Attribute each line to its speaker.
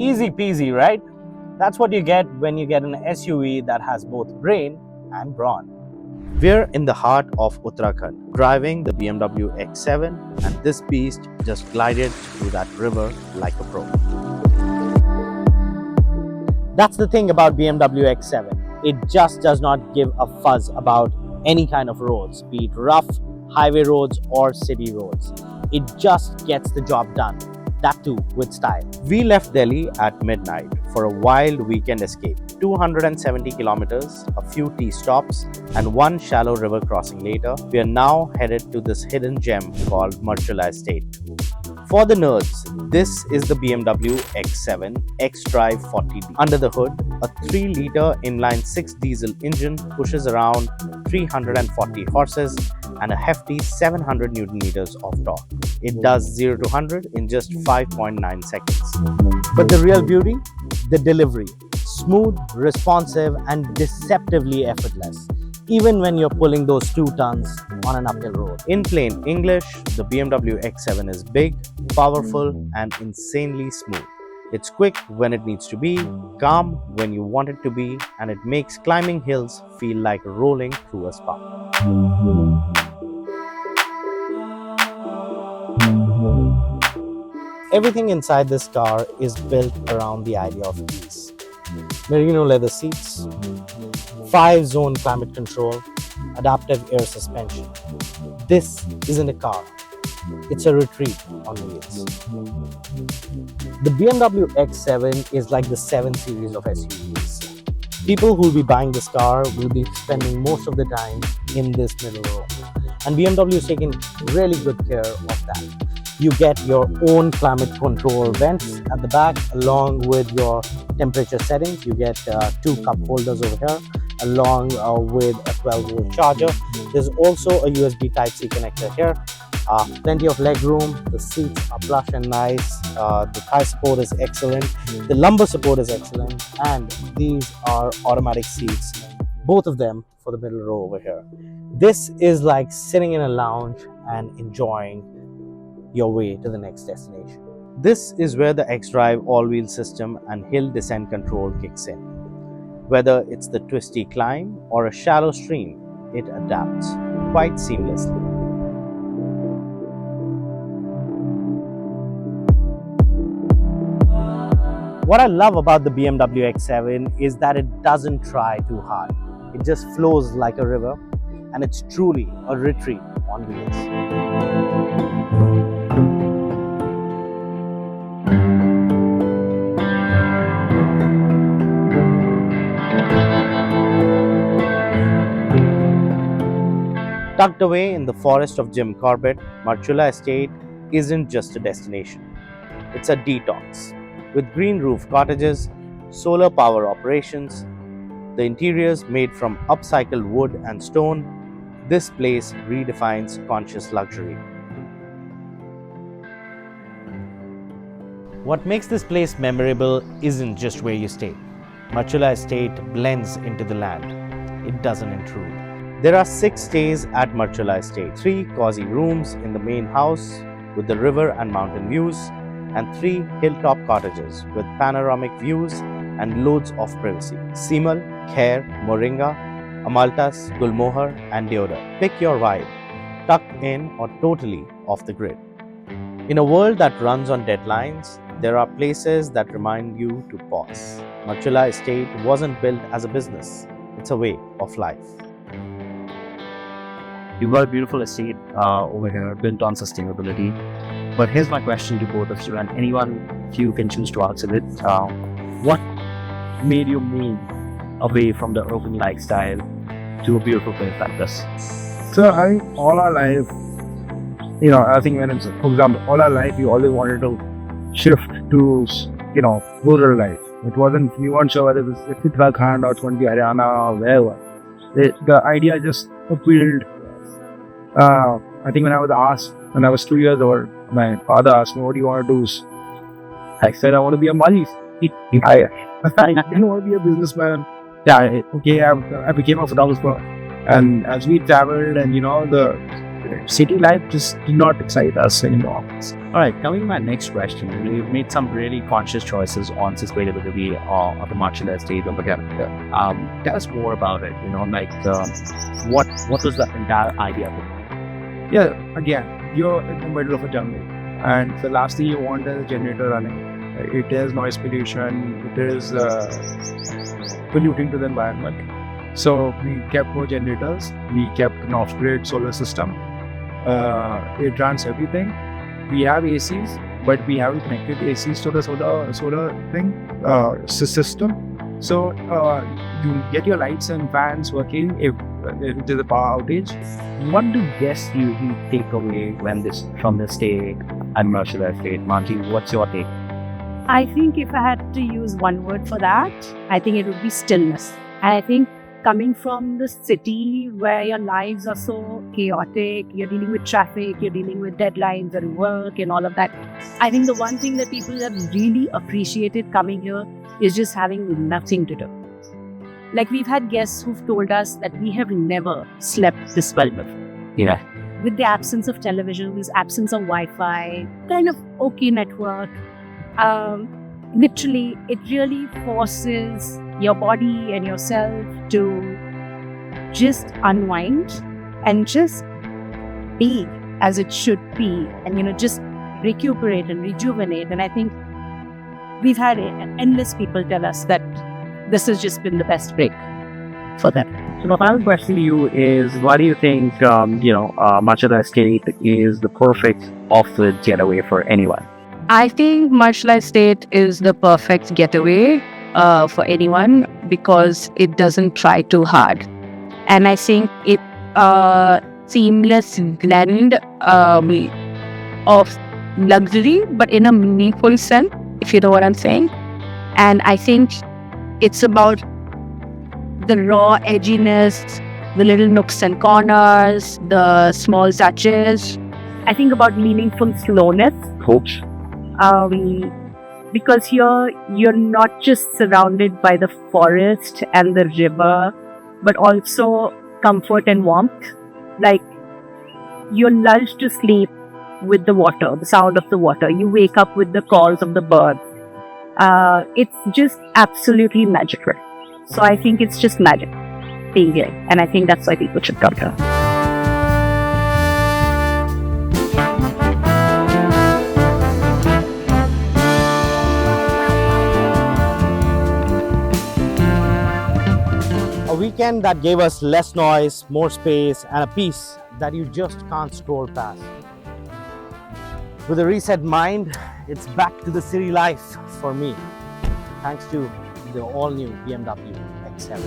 Speaker 1: Easy peasy, right? That's what you get when you get an SUV that has both brain and brawn. We're in the heart of Uttarakhand, driving the BMW X7, and this beast just glided through that river like a pro. That's the thing about BMW X7. It just does not give a fuzz about any kind of roads, be it rough, highway roads or city roads. It just gets the job done. That too with style. We left Delhi at midnight for a wild weekend escape. 270 kilometers, a few tea stops, and one shallow river crossing later, we are now headed to this hidden gem called Marchula Estate. For the nerds, this is the BMW X7 xDrive40d. Under the hood, a 3-liter inline-6 diesel engine pushes around 340 horses and a hefty 700 Newton meters of torque. It does 0 to 100 in just 5.9 seconds. But the real beauty? The delivery. Smooth, responsive, and deceptively effortless, even when you're pulling those 2 tons on an uphill road. In plain English, the BMW X7 is big, powerful, and insanely smooth. It's quick when it needs to be, calm when you want it to be, and it makes climbing hills feel like rolling through a spa. Everything inside this car is built around the idea of ease. Merino leather seats, 5-zone climate control, adaptive air suspension. This isn't a car, it's a retreat on wheels. The BMW X7 is like the 7 series of SUVs. People who will be buying this car will be spending most of the time in this middle row. And BMW is taking really good care of that. You get your own climate control vents at the back along with your temperature settings. You get 2 cup holders over here along with a 12-volt charger. There's also a USB Type-C connector here. Plenty of leg room. The seats are plush and nice. The thigh support is excellent. The lumbar support is excellent. And these are automatic seats, both of them for the middle row over here. This is like sitting in a lounge and enjoying your way to the next destination. This is where the xDrive all-wheel system and hill descent control kicks in. Whether it's the twisty climb or a shallow stream, it adapts quite seamlessly. What I love about the BMW X7 is that it doesn't try too hard. It just flows like a river, and it's truly a retreat on wheels. Tucked away in the forest of Jim Corbett, Marchula Estate isn't just a destination. It's a detox. With green roof cottages, solar power operations, the interiors made from upcycled wood and stone, this place redefines conscious luxury. What makes this place memorable isn't just where you stay. Marchula Estate blends into the land. It doesn't intrude. There are 6 stays at Marchula Estate, 3 cozy rooms in the main house with the river and mountain views, and 3 hilltop cottages with panoramic views and loads of privacy. Seamal, Khair, Moringa, Amaltas, Gulmohar, and Deodar. Pick your vibe, tucked in or totally off the grid. In a world that runs on deadlines, there are places that remind you to pause. Marchula Estate wasn't built as a business, it's a way of life.
Speaker 2: You've got a beautiful estate over here built on sustainability. But here's my question to both of you, and anyone you can choose to answer it. What made you move away from the urban lifestyle to a beautiful place like this?
Speaker 3: So I think all our life, I think when it's, for example, all our life we always wanted to shift to, rural life. It wasn't, we weren't sure whether it was Uttarakhand or Haryana or wherever. The idea just appealed. I think when I was 2 years old, my father asked me, what do you want to do? I said, I want to be a Mali. I didn't want to be a businessman. Yeah, okay, I became a photographer. And as we traveled and, the City life just did not excite us anymore.
Speaker 2: All right, coming to my next question. You've made some really conscious choices on sustainability of the Marchula Estate of the character. Tell us more about it. What was the entire idea of it?
Speaker 3: Yeah, again, you're in the middle of a jungle, and the last thing you want is a generator running. It is noise pollution, it is polluting to the environment. So we kept more generators, we kept an off-grid solar system. It runs everything. We have ACs, but we haven't connected ACs to the solar system. So you get your lights and fans working if there's a power outage.
Speaker 2: What do guests usually take away from the stay at Marchula Estate? Manji, what's your take?
Speaker 4: I think if I had to use one word for that, I think it would be stillness. And I think coming from the city where your lives are so chaotic, you're dealing with traffic, you're dealing with deadlines and work and all of that. I think the one thing that people have really appreciated coming here is just having nothing to do. Like, we've had guests who've told us that we have never slept this well before.
Speaker 2: Yeah.
Speaker 4: With the absence of television, this absence of Wi-Fi, kind of okay network, literally, it really forces your body and yourself to just unwind and just be as it should be, and just recuperate and rejuvenate. And I think we've had endless people tell us that this has just been the best break for them.
Speaker 2: So my final question to you is, why do you think Marchula Estate is the perfect off-grid getaway for anyone?
Speaker 4: I think Marchula Estate is the perfect getaway for anyone because it doesn't try too hard. And I think it seamless blend of luxury, but in a meaningful sense, if you know what I'm saying. And I think it's about the raw edginess, the little nooks and corners, the small touches. I think about meaningful slowness.
Speaker 2: Coach.
Speaker 4: Because here you're not just surrounded by the forest and the river, but also comfort and warmth. Like, you're lulled to sleep with the water, the sound of the water. You wake up with the calls of the birds. It's just absolutely magical. So I think it's just magic being here, and I think that's why people should come here.
Speaker 1: A weekend that gave us less noise, more space, and a peace that you just can't scroll past. With a reset mind, it's back to the city life for me, thanks to the all-new BMW X7.